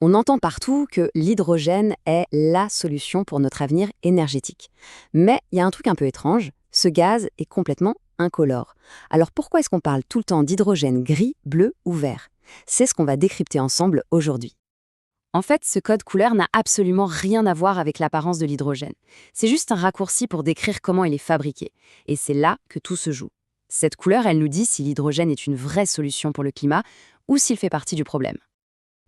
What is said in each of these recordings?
On entend partout que l'hydrogène est la solution pour notre avenir énergétique. Mais il y a un truc un peu étrange, ce gaz est complètement incolore. Alors pourquoi est-ce qu'on parle tout le temps d'hydrogène gris, bleu ou vert? C'est ce qu'on va décrypter ensemble aujourd'hui. En fait, ce code couleur n'a absolument rien à voir avec l'apparence de l'hydrogène. C'est juste un raccourci pour décrire comment il est fabriqué. Et c'est là que tout se joue. Cette couleur, elle nous dit si l'hydrogène est une vraie solution pour le climat ou s'il fait partie du problème.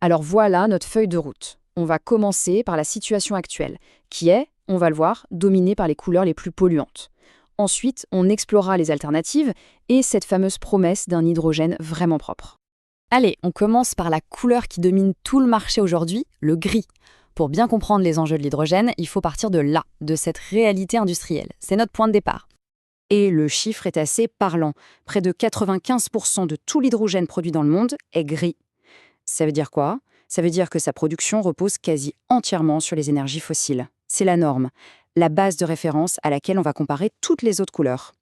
Alors voilà notre feuille de route. On va commencer par la situation actuelle, qui est, on va le voir, dominée par les couleurs les plus polluantes. Ensuite, on explorera les alternatives et cette fameuse promesse d'un hydrogène vraiment propre. Allez, on commence par la couleur qui domine tout le marché aujourd'hui, le gris. Pour bien comprendre les enjeux de l'hydrogène, il faut partir de là, de cette réalité industrielle. C'est notre point de départ. Et le chiffre est assez parlant. Près de 95% de tout l'hydrogène produit dans le monde est gris. Ça veut dire quoi? Ça veut dire que sa production repose quasi entièrement sur les énergies fossiles. C'est la norme, la base de référence à laquelle on va comparer toutes les autres couleurs.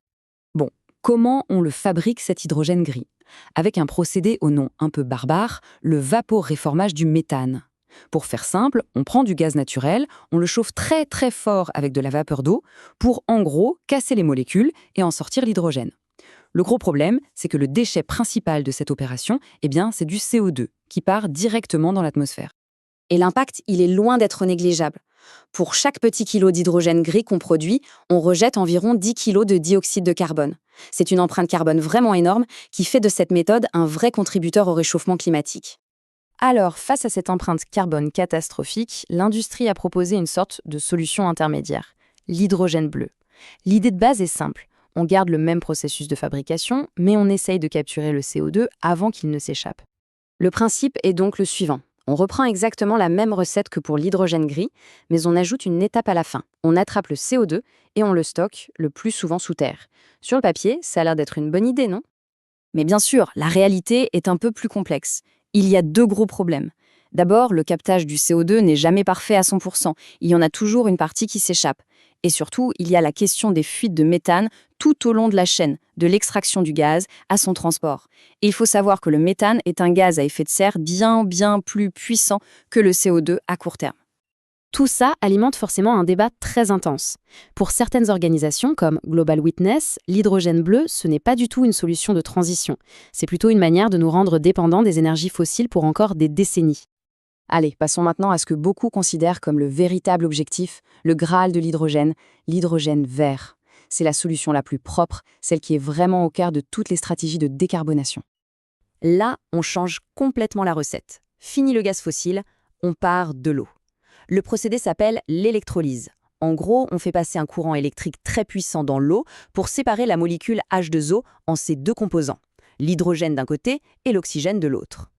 Bon, comment on le fabrique cet hydrogène gris? Avec un procédé au nom un peu barbare, le vaporéformage du méthane. Pour faire simple, on prend du gaz naturel, on le chauffe très très fort avec de la vapeur d'eau pour en gros casser les molécules et en sortir l'hydrogène. Le gros problème, c'est que le déchet principal de cette opération, c'est du CO2 qui part directement dans l'atmosphère. Et l'impact, il est loin d'être négligeable. Pour chaque petit kilo d'hydrogène gris qu'on produit, on rejette environ 10 kilos de dioxyde de carbone. C'est une empreinte carbone vraiment énorme qui fait de cette méthode un vrai contributeur au réchauffement climatique. Alors, face à cette empreinte carbone catastrophique, l'industrie a proposé une sorte de solution intermédiaire, l'hydrogène bleu. L'idée de base est simple. On garde le même processus de fabrication, mais on essaye de capturer le CO2 avant qu'il ne s'échappe. Le principe est donc le suivant. On reprend exactement la même recette que pour l'hydrogène gris, mais on ajoute une étape à la fin. On attrape le CO2 et on le stocke, le plus souvent sous terre. Sur le papier, ça a l'air d'être une bonne idée, non? Mais bien sûr, la réalité est un peu plus complexe. Il y a deux gros problèmes. D'abord, le captage du CO2 n'est jamais parfait à 100%. Il y en a toujours une partie qui s'échappe. Et surtout, il y a la question des fuites de méthane tout au long de la chaîne, de l'extraction du gaz à son transport. Et il faut savoir que le méthane est un gaz à effet de serre bien plus puissant que le CO2 à court terme. Tout ça alimente forcément un débat très intense. Pour certaines organisations comme Global Witness, l'hydrogène bleu, ce n'est pas du tout une solution de transition. C'est plutôt une manière de nous rendre dépendants des énergies fossiles pour encore des décennies. Allez, passons maintenant à ce que beaucoup considèrent comme le véritable objectif, le Graal de l'hydrogène vert. C'est la solution la plus propre, celle qui est vraiment au cœur de toutes les stratégies de décarbonation. Là, on change complètement la recette. Fini le gaz fossile, on part de l'eau. Le procédé s'appelle l'électrolyse. En gros, on fait passer un courant électrique très puissant dans l'eau pour séparer la molécule H2O en ses deux composants, l'hydrogène d'un côté et l'oxygène de l'autre.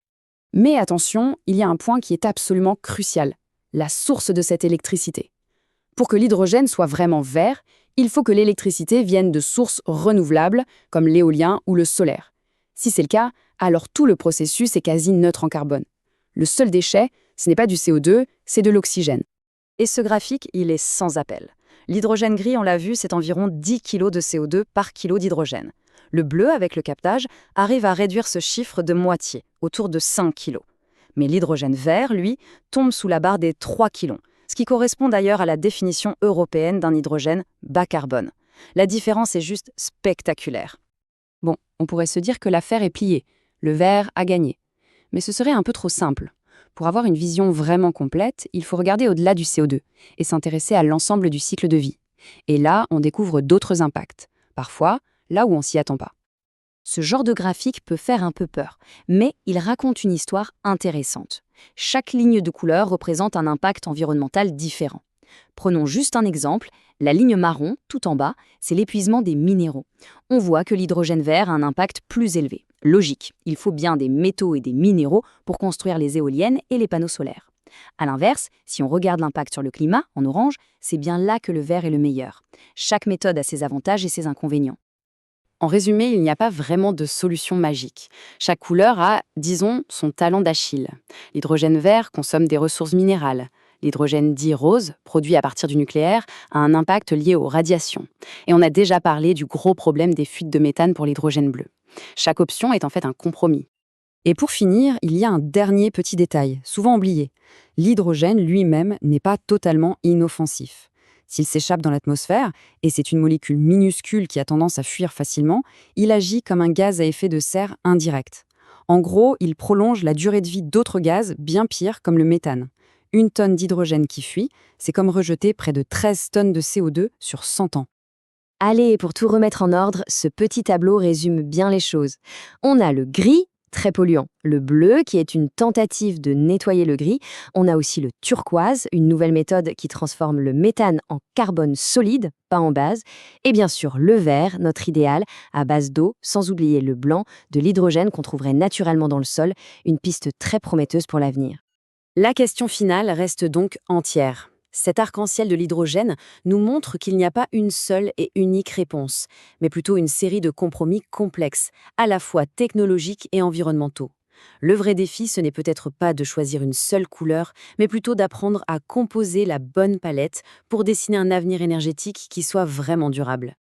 Mais attention, il y a un point qui est absolument crucial, la source de cette électricité. Pour que l'hydrogène soit vraiment vert, il faut que l'électricité vienne de sources renouvelables, comme l'éolien ou le solaire. Si c'est le cas, alors tout le processus est quasi neutre en carbone. Le seul déchet, ce n'est pas du CO2, c'est de l'oxygène. Et ce graphique, il est sans appel. L'hydrogène gris, on l'a vu, c'est environ 10 kg de CO2 par kilo d'hydrogène. Le bleu, avec le captage, arrive à réduire ce chiffre de moitié, autour de 5 kg. Mais l'hydrogène vert, lui, tombe sous la barre des 3 kg, ce qui correspond d'ailleurs à la définition européenne d'un hydrogène bas carbone. La différence est juste spectaculaire. Bon, on pourrait se dire que l'affaire est pliée, le vert a gagné. Mais ce serait un peu trop simple. Pour avoir une vision vraiment complète, il faut regarder au-delà du CO2 et s'intéresser à l'ensemble du cycle de vie. Et là, on découvre d'autres impacts. Parfois, là où on s'y attend pas. Ce genre de graphique peut faire un peu peur, mais il raconte une histoire intéressante. Chaque ligne de couleur représente un impact environnemental différent. Prenons juste un exemple, la ligne marron, tout en bas, c'est l'épuisement des minéraux. On voit que l'hydrogène vert a un impact plus élevé. Logique, il faut bien des métaux et des minéraux pour construire les éoliennes et les panneaux solaires. A l'inverse, si on regarde l'impact sur le climat, en orange, c'est bien là que le vert est le meilleur. Chaque méthode a ses avantages et ses inconvénients. En résumé, il n'y a pas vraiment de solution magique. Chaque couleur a, disons, son talon d'Achille. L'hydrogène vert consomme des ressources minérales. L'hydrogène dit rose, produit à partir du nucléaire, a un impact lié aux radiations. Et on a déjà parlé du gros problème des fuites de méthane pour l'hydrogène bleu. Chaque option est en fait un compromis. Et pour finir, il y a un dernier petit détail, souvent oublié. L'hydrogène lui-même n'est pas totalement inoffensif. S'il s'échappe dans l'atmosphère, et c'est une molécule minuscule qui a tendance à fuir facilement, il agit comme un gaz à effet de serre indirect. En gros, il prolonge la durée de vie d'autres gaz bien pires comme le méthane. Une tonne d'hydrogène qui fuit, c'est comme rejeter près de 13 tonnes de CO2 sur 100 ans. Allez, pour tout remettre en ordre, ce petit tableau résume bien les choses. On a le gris, très polluant, le bleu, qui est une tentative de nettoyer le gris. On a aussi le turquoise, une nouvelle méthode qui transforme le méthane en carbone solide, pas en base. Et bien sûr, le vert, notre idéal, à base d'eau, sans oublier le blanc, de l'hydrogène qu'on trouverait naturellement dans le sol, une piste très prometteuse pour l'avenir. La question finale reste donc entière. Cet arc-en-ciel de l'hydrogène nous montre qu'il n'y a pas une seule et unique réponse, mais plutôt une série de compromis complexes, à la fois technologiques et environnementaux. Le vrai défi, ce n'est peut-être pas de choisir une seule couleur, mais plutôt d'apprendre à composer la bonne palette pour dessiner un avenir énergétique qui soit vraiment durable.